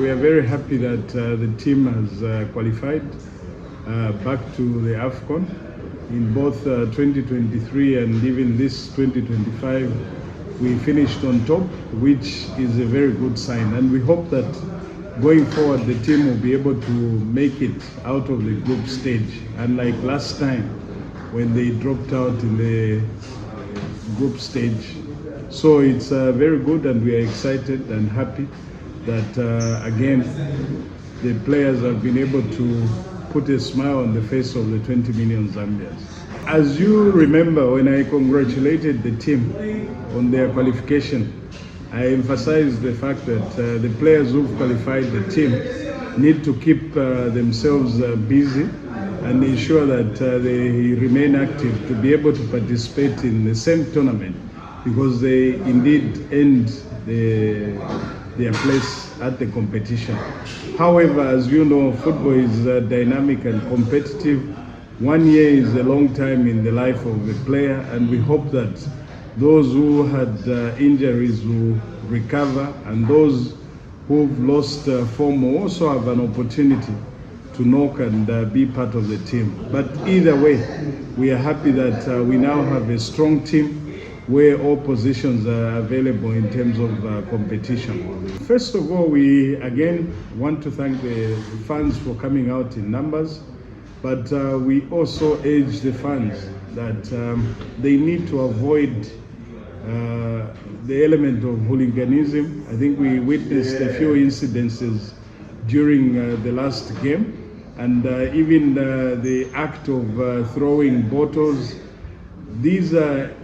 we are very happy that the team has qualified back to the AFCON in both 2023 and even this 2025. We finished on top, which is a very good sign, and we hope that going forward the team will be able to make it out of the group stage, unlike last time when they dropped out in the group stage. So it's very good, and we are excited and happy that again the players have been able to put a smile on the face of the 20 million Zambians. As you remember, when I congratulated the team on their qualification, I emphasized the fact that the players who've qualified the team need to keep themselves busy and ensure that they remain active to be able to participate in the same tournament, because they indeed earned their place at the competition. However, as you know, football is dynamic and competitive. 1 year is a long time in the life of a player, and we hope that those who had injuries will recover, and those who've lost form will also have an opportunity to knock and be part of the team. But either way, we are happy that we now have a strong team where all positions are available in terms of competition. First of all, we again want to thank the fans for coming out in numbers, but we also urge the fans that they need to avoid the element of hooliganism. I think we witnessed a few incidences during the last game, and even the act of throwing bottles. These are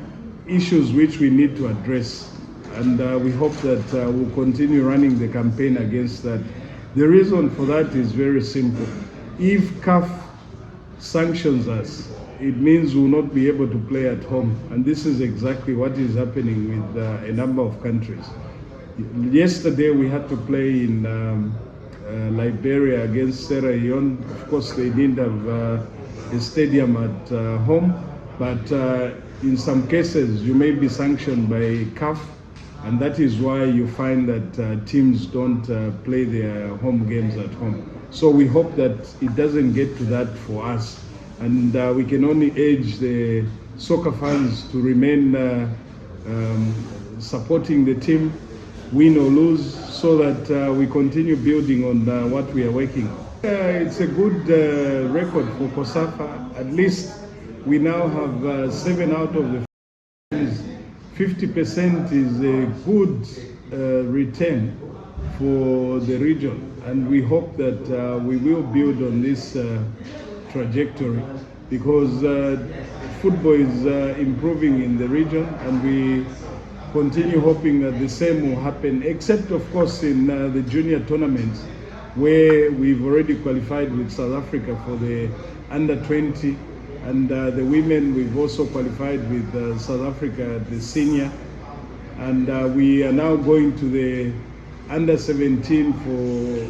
issues which we need to address, and we hope that we'll continue running the campaign against that. The reason for that is very simple. If CAF sanctions us, it means we'll not be able to play at home, and this is exactly what is happening with a number of countries. Yesterday we had to play in Liberia against Sierra Leone. Of course, they didn't have a stadium at home, but in some cases you may be sanctioned by CAF, and that is why you find that teams don't play their home games at home. So we hope that it doesn't get to that for us, and we can only urge the soccer fans to remain supporting the team, win or lose, so that we continue building on what we are working on. It's a good record for COSAFA. At least we now have 7 out of the 50% is a good return for the region, and we hope that we will build on this trajectory, because football is improving in the region, and we continue hoping that the same will happen, except of course in the junior tournaments, where we've already qualified with South Africa for the under 20, and the women we've also qualified with South Africa at the senior, and we are now going to the under 17 for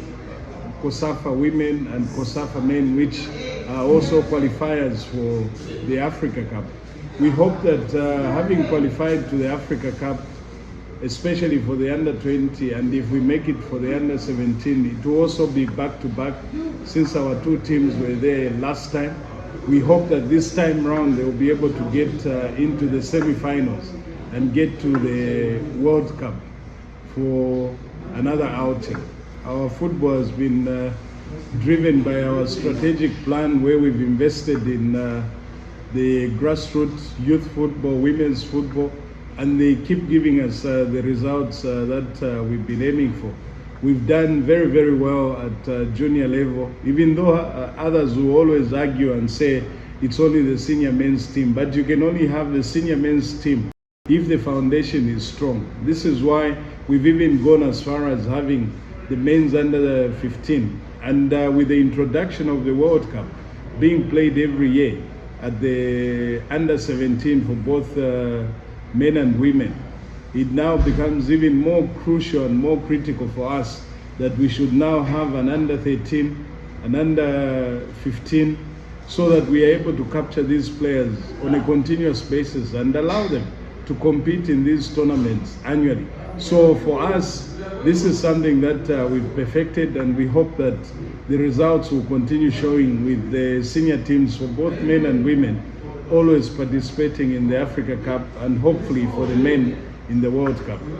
COSAFA women and COSAFA men, which are also qualifiers for the Africa Cup. We hope that having qualified to the Africa Cup, especially for the under 20, and if we make it for the under 17, it will also be back to back, since our 2 teams were there last time. We hope that this time round they will be able to get into the semi-finals and get to the World Cup for another outing. Our football has been driven by our strategic plan, where we've invested in the grassroots youth football, women's football, and they keep giving us the results that we've been aiming for. We've done very, very well at junior level, even though others will always argue and say it's only the senior men's team, but you can only have the senior men's team if the foundation is strong. This is why we've even gone as far as having the men's under 15, and with the introduction of the World Cup being played every year at the under 17 for both men and women, it now becomes even more crucial and more critical for us that we should now have an under 13, an under 15, so that we are able to capture these players on a continuous basis and allow them to compete in these tournaments annually. So for us, this is something that we've perfected, and we hope that the results will continue showing with the senior teams for both men and women always participating in the Africa Cup, and hopefully for the men in the World Cup.